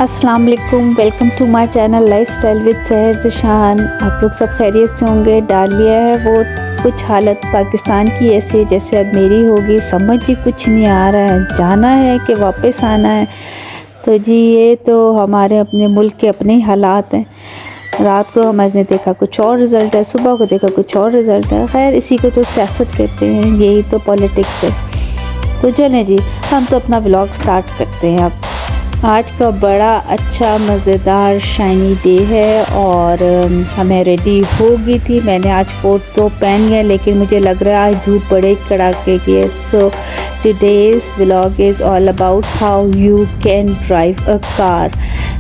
अस्सलाम वालेकुम, welcome to my channel lifestyle with Sehar Zeeshan. आप लोग सब खैरियत से होंगे। डाल लिया है वो कुछ हालत पाकिस्तान की ऐसे जैसे अब मेरी होगी, समझ ही कुछ नहीं आ रहा है, जाना है कि वापस आना है। तो जी ये तो हमारे अपने मुल्क के अपने ही हालात हैं। रात को हमने देखा कुछ और रिज़ल्ट है, सुबह को देखा कुछ और रिज़ल्ट है। खैर इसी को तो सियासत कहते हैं, यही तो पॉलिटिक्स है। तो चलें जी, हम तो अपना व्लॉग स्टार्ट करते हैं। अब आज का बड़ा अच्छा मज़ेदार शाइनी डे है और हमें रेडी हो गई थी। मैंने आज कोट तो पहन लिया, लेकिन मुझे लग रहा है आज धूप बड़े कड़ाके की है। सो today's vlog is all about how you can drive a car.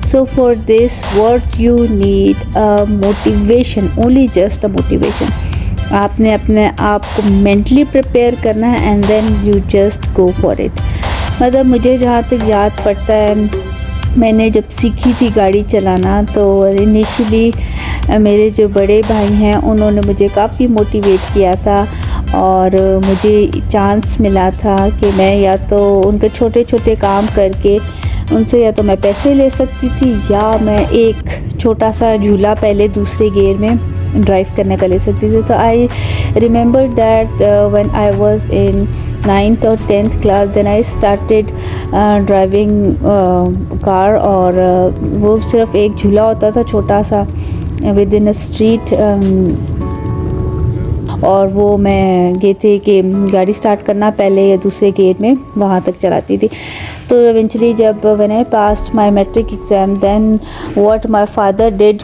So for this what you need a motivation, only just a motivation. आपने अपने आप को मेंटली प्रिपेयर करना है and then you just go for it. मतलब मुझे जहाँ तक याद पड़ता है, मैंने जब सीखी थी गाड़ी चलाना तो इनिशियली मेरे जो बड़े भाई हैं उन्होंने मुझे काफ़ी मोटिवेट किया था और मुझे चांस मिला था कि मैं या तो उनके छोटे छोटे काम करके उनसे या तो मैं पैसे ले सकती थी या मैं एक छोटा सा झूला पहले दूसरे गियर में ड्राइव करने का ले सकती थी। तो I remember that when I was in 9th और 10th class then I started driving car. और वो सिर्फ एक झूला होता था छोटा सा विद इन अ स्ट्रीट, और वो मैं ये थे कि गाड़ी स्टार्ट करना पहले या दूसरे गियर में वहाँ तक चलाती थी। तो इवेंचुअली जब when I passed my matric exam then what my father did,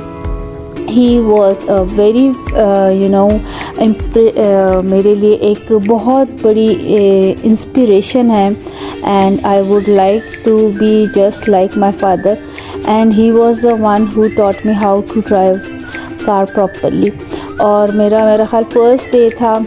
he was very मेरे लिए एक बहुत बड़ी इंस्पिरेशन है and I would like to be just like my father and he was the one who taught me how to drive car properly. और मेरा ख्याल first day था,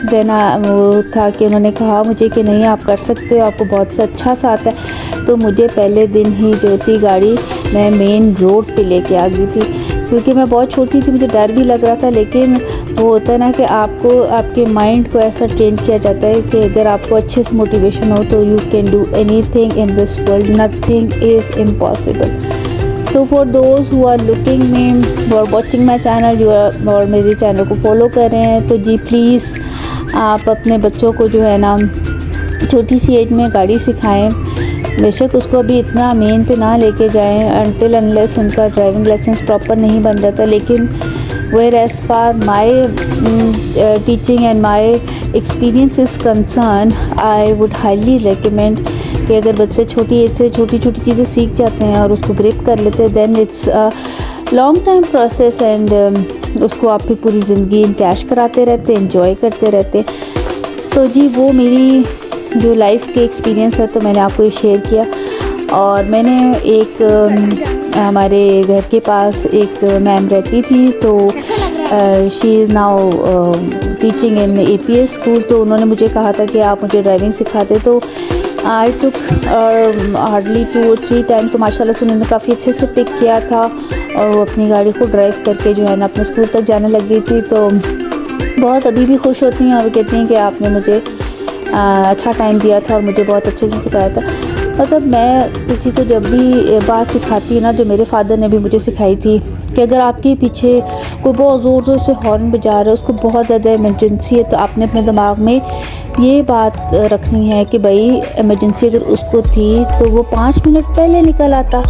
देन वो था कि उन्होंने कहा मुझे कि नहीं आप कर सकते हो, आपको बहुत सा अच्छा सा आता है। तो मुझे पहले दिन ही जो थी गाड़ी मैं मेन रोड पे लेके आ गई थी, क्योंकि मैं बहुत छोटी थी, मुझे डर भी लग रहा था। लेकिन वो होता है ना कि आपको आपके माइंड को ऐसा ट्रेन किया जाता है कि अगर आपको अच्छे से मोटिवेशन हो तो you can do anything in this world, nothing is impossible. तो for those who are looking me और वॉचिंग माई चैनल और मेरे चैनल को फॉलो कर रहे हैं, तो जी प्लीज़ आप अपने बच्चों को जो है ना छोटी सी एज में गाड़ी सिखाएं। बेशक उसको अभी इतना मेन पे ना लेके जाएं अनटिल अनलेस उनका ड्राइविंग लाइसेंस प्रॉपर नहीं बन जाता। लेकिन where as far my teaching and my experience is concern, I would highly recommend कि अगर बच्चे छोटी एज से छोटी छोटी चीज़ें सीख जाते हैं और उसको ग्रिप कर लेते हैं, then it's long time process and उसको आप फिर पूरी ज़िंदगी कैश कराते रहते, एंजॉय करते रहते। तो जी वो मेरी जो लाइफ के एक्सपीरियंस है तो मैंने आपको ये शेयर किया। और मैंने एक हमारे घर के पास एक मैम रहती थी, तो she is now teaching in APS school. तो उन्होंने मुझे कहा था कि आप मुझे ड्राइविंग सिखाते। तो आई टुक हार्डली 2 or 3 टाइम्स। तो माशाल्लाह से उन्होंने काफ़ी अच्छे से पिक किया था और वो अपनी गाड़ी को ड्राइव करके जो है ना अपने स्कूल तक जाने लग गई थी। तो बहुत अभी भी खुश होती हैं और कहती हैं कि आपने मुझे अच्छा टाइम दिया था और मुझे बहुत अच्छे से सिखाया था। मतलब मैं किसी को जब भी बात सिखाती ना, जो मेरे फादर ने भी मुझे सिखाई थी कि अगर आपके पीछे कोई बहुत ज़ोर ज़ोर से हॉर्न बजा रहा है, उसको बहुत ज़्यादा इमरजेंसी है, तो आपने अपने दिमाग में ये बात रखनी है कि भाई इमरजेंसी अगर उसको थी तो वो 5 मिनट पहले निकल आता।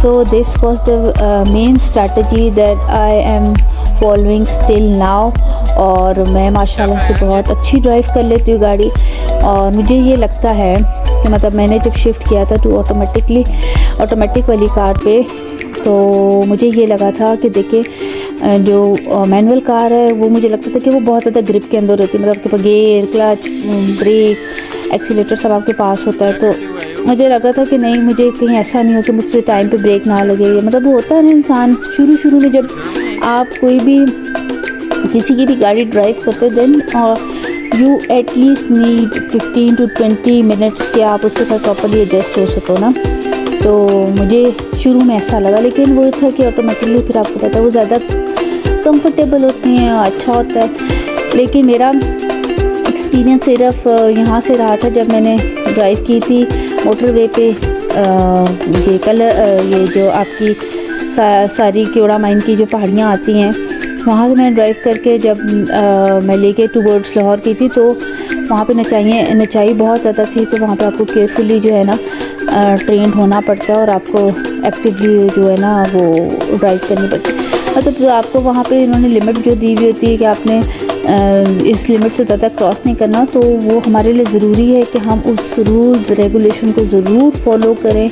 So this was the main strategy that I am following still now. और मैं माशाल्लाह से बहुत अच्छी ड्राइव कर लेती हूँ गाड़ी। और मुझे ये लगता है कि मतलब मैंने जब शिफ्ट किया था टू ऑटोमेटिक वाली कार पे, तो मुझे ये लगा था कि देखिए जो मैनुअल कार है वो मुझे लगता था कि वो बहुत ज़्यादा ग्रिप के अंदर रहती है। मतलब आपके पास गियर, क्लच, ब्रेक, एक्सीलेटर सब आपके पास होता है। तो मुझे लगा था कि नहीं, मुझे कहीं ऐसा नहीं हो कि मुझसे टाइम पे ब्रेक ना लगे। मतलब वो होता है ना, इंसान शुरू में जब आप कोई भी किसी की भी गाड़ी ड्राइव करते हो then you at least need 15 to 20 minutes के आप उसके साथ प्रॉपर्ली एडजस्ट हो सको ना। तो मुझे शुरू में ऐसा लगा, लेकिन वो था कि ऑटोमेटिकली फिर आपको पता है वो ज़्यादा कंफर्टेबल होती हैं, अच्छा होता है। लेकिन मेरा एक्सपीरियंस सिर्फ यहाँ से रहा था जब मैंने ड्राइव की थी मोटरवे पे ये कलर ये जो आपकी सारी क्योड़ा माइन की जो पहाड़ियाँ आती हैं, वहाँ से मैंने ड्राइव करके जब मैं लेके टूवर्ड्स लाहौर की थी, तो वहाँ पे नचाई बहुत ज़्यादा थी। तो वहाँ पे आपको केयरफुली जो है ना ट्रेंड होना पड़ता है और आपको एक्टिवली जो है ना वो ड्राइव करनी पड़ती है। मतलब आपको वहाँ पे इन्होंने लिमिट जो दी हुई होती है कि आपने इस लिमिट से ज़्यादा क्रॉस नहीं करना, तो वो हमारे लिए ज़रूरी है कि हम उस रूल्स रेगुलेशन को ज़रूर फॉलो करें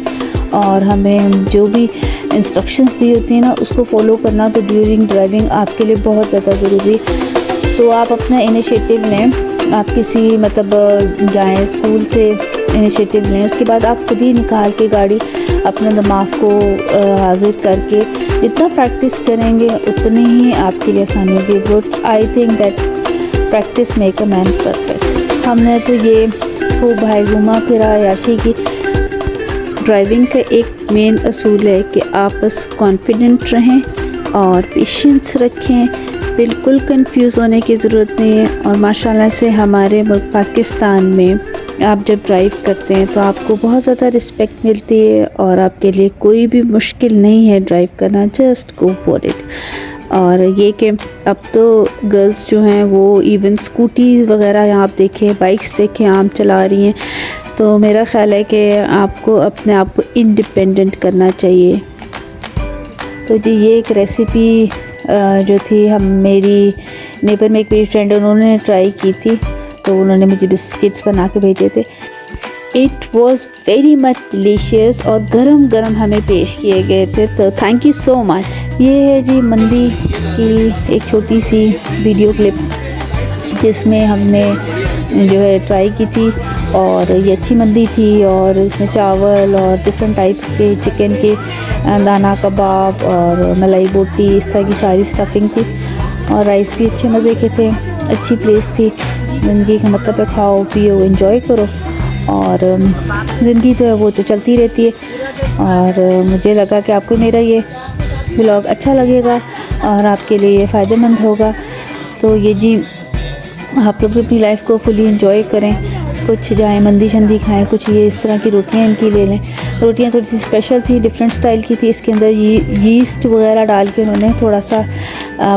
और हमें जो भी इंस्ट्रक्शंस दी होती हैं ना उसको फॉलो करना तो ड्यूरिंग ड्राइविंग आपके लिए बहुत ज़्यादा ज़रूरी है। तो आप अपना इनिशिएटिव लें, आप किसी मतलब जाएं स्कूल से इनिशिएटिव लें, उसके बाद आप खुद ही निकाल के गाड़ी अपने दिमाग को हाजिर करके जितना प्रैक्टिस करेंगे उतनी ही आपके लिए आसानी होगी। But I think that practice make a man perfect. हमने तो ये खूब भाई घूमा फिरा याशी की। ड्राइविंग का एक मेन असूल है कि आप बस कॉन्फिडेंट रहें और पेशेंस रखें, बिल्कुल कंफ्यूज होने की ज़रूरत नहीं है। और माशाल्लाह से हमारे मुल्क पाकिस्तान में आप जब ड्राइव करते हैं तो आपको बहुत ज़्यादा रिस्पेक्ट मिलती है और आपके लिए कोई भी मुश्किल नहीं है ड्राइव करना, जस्ट गो फॉर इट। और ये कि अब तो गर्ल्स जो हैं वो इवन स्कूटी वगैरह यहाँ आप देखें, बाइक्स देखें आम चला रही हैं। तो मेरा ख़्याल है कि आपको अपने आप को इंडिपेंडेंट करना चाहिए। तो जी ये एक रेसिपी जो थी मेरी नेबर में एक मेरी फ्रेंड उन्होंने ट्राई की थी, तो उन्होंने मुझे बिस्किट्स बना के भेजे थे। It was very much delicious और गरम गरम हमें पेश किए गए थे, तो थैंक यू सो मच। ये है जी मंदी की एक छोटी सी वीडियो क्लिप जिसमें हमने जो है ट्राई की थी और ये अच्छी मंदी थी और इसमें चावल और डिफरेंट टाइप्स के चिकन के दाना कबाब और मलाई बोटी इस तरह की सारी स्टफिंग थी और राइस भी अच्छे मज़े के थे। अच्छी प्लेस थी। ज़िंदगी का मतलब है खाओ पियो एंजॉय करो और ज़िंदगी जो है वो तो चलती रहती है। और मुझे लगा कि आपको मेरा ये व्लॉग अच्छा लगेगा और आपके लिए ये फ़ायदेमंद होगा। तो ये जी आप लोग अपनी लाइफ को फुली एंजॉय करें, कुछ जाएँ मंदी शंदी खाएं, कुछ ये इस तरह की रोटियां इनकी ले लें। रोटियां थोड़ी सी स्पेशल थी, डिफरेंट स्टाइल की थी। इसके अंदर यीस्ट वगैरह डाल के उन्होंने थोड़ा सा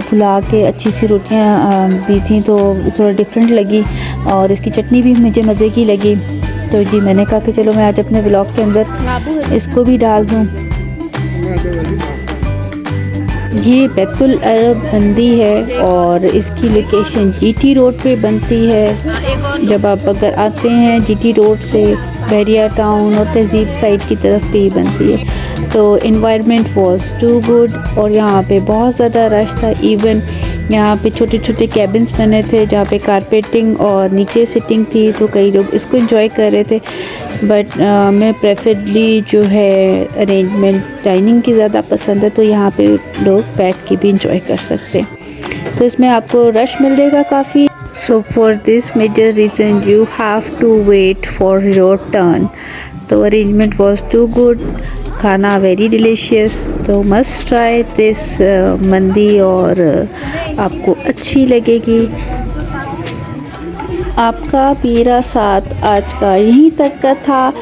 फुला के अच्छी सी रोटियां दी थी, तो थोड़ा डिफरेंट लगी और इसकी चटनी भी मुझे मज़े की लगी। तो जी मैंने कहा कि चलो मैं आज अपने व्लॉग के अंदर इसको भी डाल दूँ। ये बैतुल अरब मंदी है और इसकी लोकेशन जीटी रोड पे बनती है। जब आप अगर आते हैं जीटी रोड से बहरिया टाउन और तहजीब साइड की तरफ पे ही बनती है। तो इन्वायरमेंट वाज टू गुड और यहाँ पे बहुत ज़्यादा रश था। इवन यहाँ पे छोटे छोटे कैबिन्स बने थे जहाँ पे कारपेटिंग और नीचे सिटिंग थी, तो कई लोग इसको एंजॉय कर रहे थे। बट मैं प्रेफरली जो है अरेंजमेंट डाइनिंग की ज़्यादा पसंद है, तो यहाँ पे लोग बैठ के भी इंजॉय कर सकते हैं। तो इसमें आपको रश मिल जाएगा काफ़ी। So for this major reason you have to wait for your turn. तो अरेंजमेंट वॉज टू गुड, खाना वेरी डिलीशियस। तो मस्ट ट्राई दिस मंदी और आपको अच्छी लगेगी। आपका मेरा साथ आज का यहीं तक का था।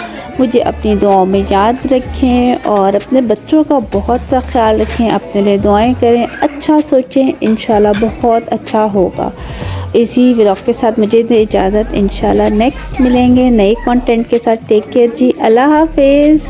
मुझे अपनी दुआओं में याद रखें और अपने बच्चों का बहुत सा ख्याल रखें, अपने लिए दुआएं करें, अच्छा सोचें, इंशाल्लाह बहुत अच्छा होगा। इसी व्लॉग के साथ मुझे दे इजाज़त, इंशाल्लाह नेक्स्ट मिलेंगे नए कंटेंट के साथ। टेक केयर जी, अल्लाह हाफिज़।